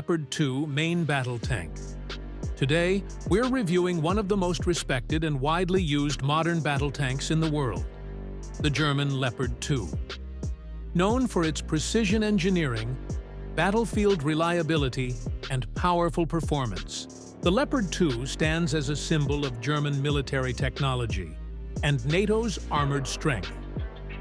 Leopard 2 main battle tank. Today, we're reviewing one of the most respected and widely used modern battle tanks in the world, the German Leopard 2. Known for its precision engineering, battlefield reliability, and powerful performance, the Leopard 2 stands as a symbol of German military technology and NATO's armored strength.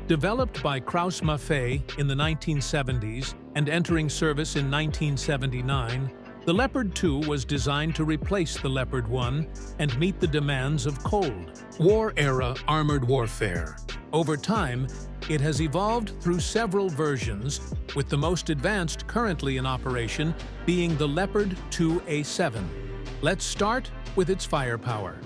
Developed by Krauss-Maffei in the 1970s and entering service in 1979, the Leopard 2 was designed to replace the Leopard 1 and meet the demands of Cold War-era armored warfare. Over time, it has evolved through several versions, with the most advanced currently in operation being the Leopard 2A7. Let's start with its firepower.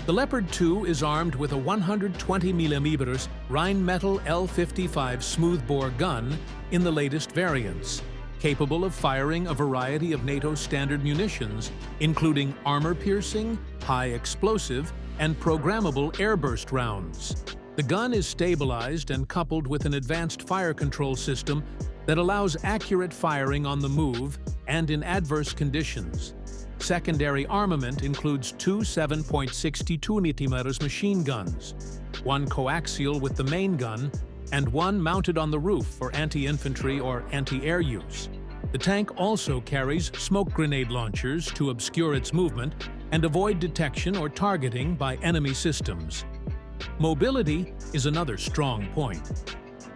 The Leopard 2 is armed with a 120mm Rheinmetall L55 smoothbore gun in the latest variants, capable of firing a variety of NATO-standard munitions, including armor-piercing, high-explosive, and programmable airburst rounds. The gun is stabilized and coupled with an advanced fire control system that allows accurate firing on the move and in adverse conditions. Secondary armament includes two 7.62mm machine guns, one coaxial with the main gun, and one mounted on the roof for anti-infantry or anti-air use. The tank also carries smoke grenade launchers to obscure its movement and avoid detection or targeting by enemy systems. Mobility is another strong point.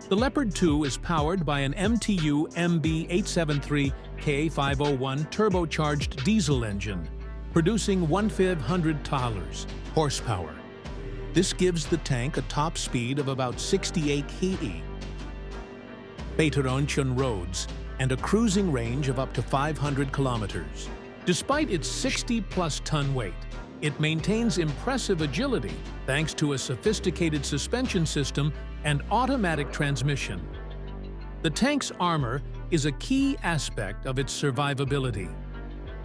The Leopard 2 is powered by an MTU MB873 K501 turbocharged diesel engine, producing 1,500 horsepower. This gives the tank a top speed of about 68 km/h roads and a cruising range of up to 500 kilometers. Despite its 60-plus ton weight, it maintains impressive agility thanks to a sophisticated suspension system and automatic transmission. The tank's armor is a key aspect of its survivability.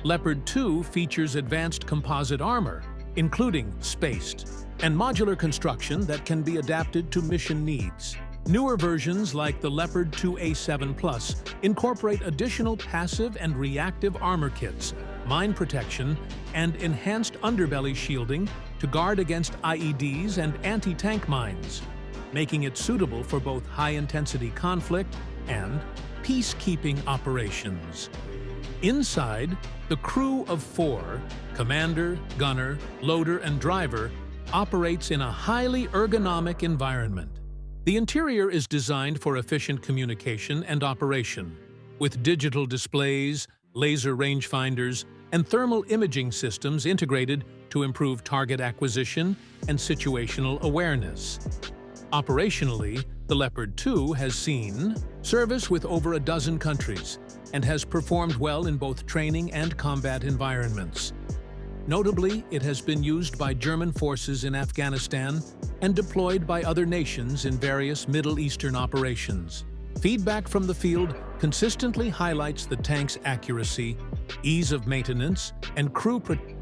Leopard 2 features advanced composite armor, including spaced and modular construction that can be adapted to mission needs. Newer versions like the Leopard 2A7 Plus incorporate additional passive and reactive armor kits, mine protection, and enhanced underbelly shielding to guard against IEDs and anti-tank mines, making it suitable for both high-intensity conflict and peacekeeping operations. Inside, the crew of 4, commander, gunner, loader, and driver, operates in a highly ergonomic environment. The interior is designed for efficient communication and operation, with digital displays, laser rangefinders, and thermal imaging systems integrated to improve target acquisition and situational awareness. Operationally, the Leopard 2 has seen service with over a dozen countries and has performed well in both training and combat environments. Notably, it has been used by German forces in Afghanistan and deployed by other nations in various Middle Eastern operations. Feedback from the field consistently highlights the tank's accuracy, ease of maintenance, and crew protection.